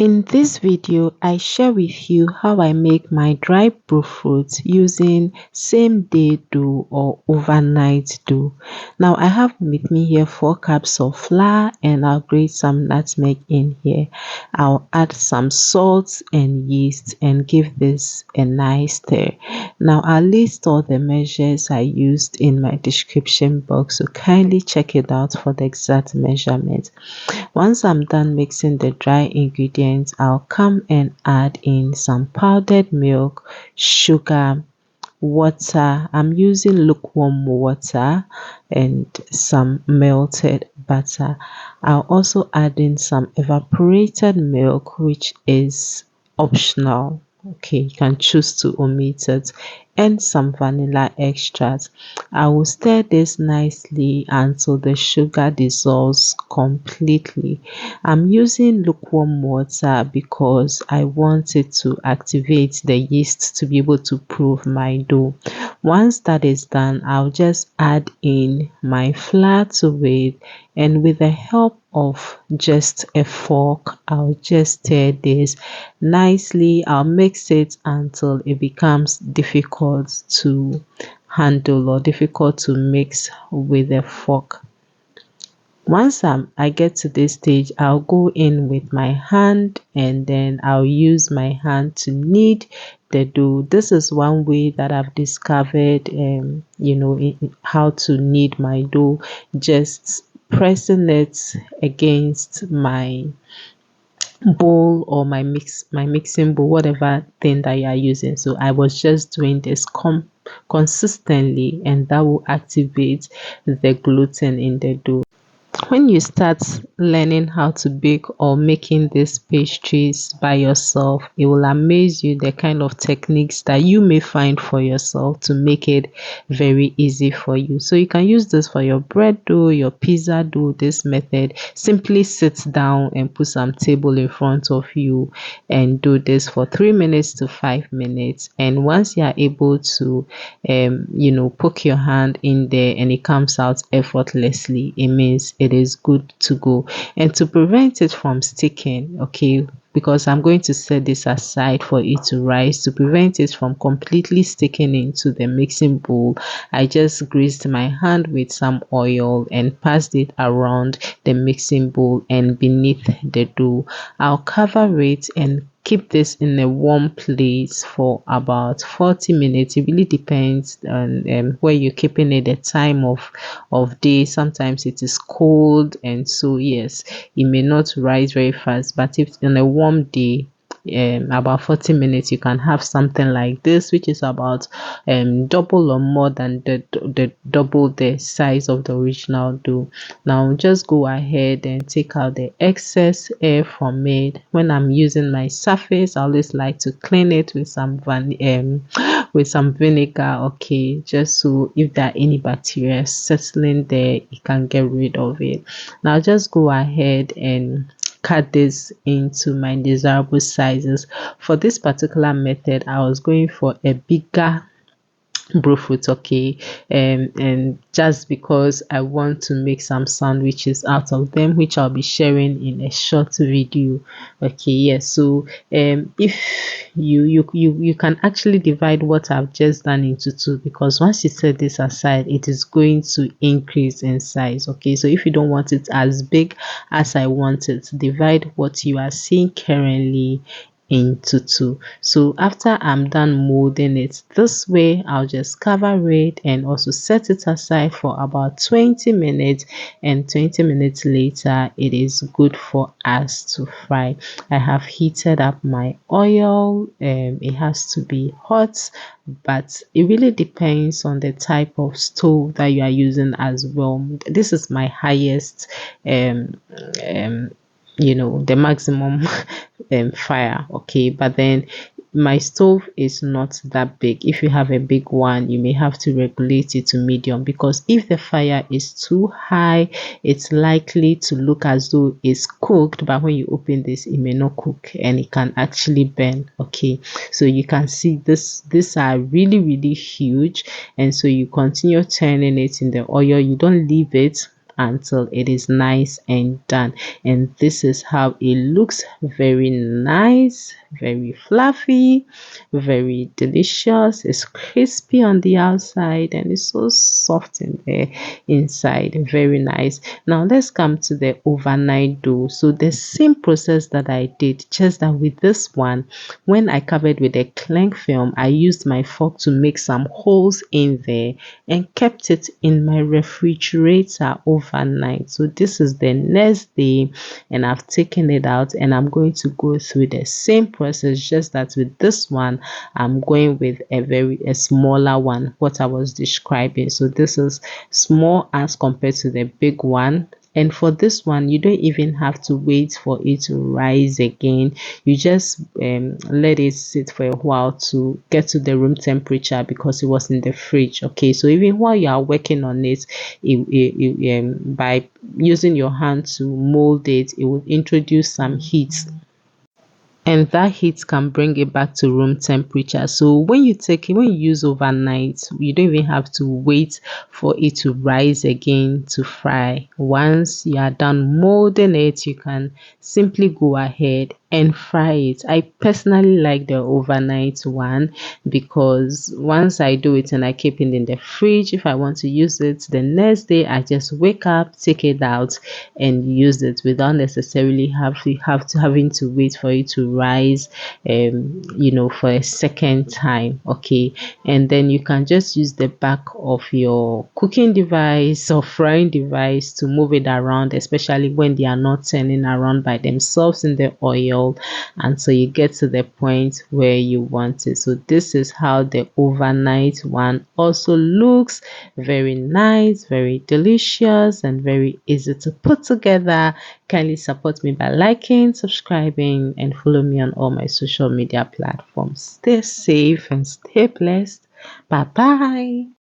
In this video, I share with you how I make my dry brofrot using same day dough or overnight dough. Now I have with me here 4 cups of flour and I'll grate some nutmeg in here. I'll add some salt and yeast and give this a nice stir. Now I'll list all the measures I used in my description box, so kindly check it out for the exact measurement. Once I'm done mixing the dry ingredients, I'll come and add in some powdered milk, sugar, water. I'm using lukewarm water and some melted butter. I'll also add in some evaporated milk, which is optional. Okay, you can choose to omit it, and some vanilla extract. I will stir this nicely until the sugar dissolves completely. I'm using lukewarm water because I want it to activate the yeast to be able to proof my dough. Once that is done, I'll just add in my flour to it, and with the help of just a fork, I'll just stir this nicely. I'll mix it until it becomes difficult to handle or difficult to mix with a fork. Once I get to this stage, I'll go in with my hand and then I'll use my hand to knead the dough. This is one way that I've discovered, how to knead my dough. Just pressing it against my bowl or my mixing bowl, whatever thing that you are using. So I was just doing this consistently, and that will activate the gluten in the dough. When you start learning how to bake or making these pastries by yourself, it will amaze you the kind of techniques that you may find for yourself to make it very easy for you. So you can use this for your bread dough, your pizza dough. This method, simply sit down and put some table in front of you and do this for 3 minutes to 5 minutes. And once you are able to poke your hand in there and it comes out effortlessly, it means it is good to go. And to prevent it from sticking, okay, because I'm going to set this aside for it to rise, to prevent it from completely sticking into the mixing bowl, I just greased my hand with some oil and passed it around the mixing bowl and beneath the dough. I'll cover it and keep this in a warm place for about 40 minutes. It really depends on where you're keeping it, the time of day. Sometimes it is cold, and so yes, it may not rise very fast, but if on a warm day, about 40 minutes, you can have something like this, which is about double or more than the double the size of the original dough. Now just go ahead and take out the excess air from it. When I'm using my surface, I always like to clean it with some vinegar, okay, just so if there are any bacteria settling there, you can get rid of it. Now just go ahead and cut this into my desirable sizes. For this particular method, I was going for a bigger brofrot, okay, and just because I want to make some sandwiches out of them, which I'll be sharing in a short video. Okay, yes, so if you can actually divide what I've just done into two, because once you set this aside, it is going to increase in size. Okay, so if you don't want it as big as I want it, divide what you are seeing currently into two. So after I'm done molding it this way, I'll just cover it and also set it aside for about 20 minutes, and 20 minutes later it is good for us to fry. I have heated up my oil. It has to be hot, but it really depends on the type of stove that you are using as well. This is my highest the maximum fire, okay, but then my stove is not that big. If you have a big one, you may have to regulate it to medium, because if the fire is too high, it's likely to look as though it's cooked, but when you open this, it may not cook and it can actually burn. Okay, so you can see these are really huge, and so you continue turning it in the oil. You don't leave it until it is nice and done. And this is how it looks. Very nice, very fluffy, very delicious. It's crispy on the outside and it's so soft in the inside. Very nice. Now let's come to the overnight dough. So the same process that I did, just that with this one, when I covered with a cling film, I used my fork to make some holes in there and kept it in my refrigerator overnight. So this is the next day and I've taken it out and I'm going to go through the same process, just that with this one I'm going with a smaller one, what I was describing. So this is small as compared to the big one. And for this one, you don't even have to wait for it to rise again. You just let it sit for a while to get to the room temperature because it was in the fridge. Okay, so even while you are working on it, by using your hand to mold it, it will introduce some heat and that heat can bring it back to room temperature. So when you use overnight, you don't even have to wait for it to rise again to fry. Once you are done molding it, you can simply go ahead and fry it. I personally like the overnight one because once I do it and I keep it in the fridge, if I want to use it the next day, I just wake up, take it out and use it without necessarily having to wait for it to rise for a second time. Okay, and then you can just use the back of your cooking device or frying device to move it around, especially when they are not turning around by themselves in the oil until you get to the point where you want it. So this is how the overnight one also looks. Very nice, very delicious, and very easy to put together. Kindly support me by liking, subscribing, and follow me on all my social media platforms. Stay safe and stay blessed. Bye bye.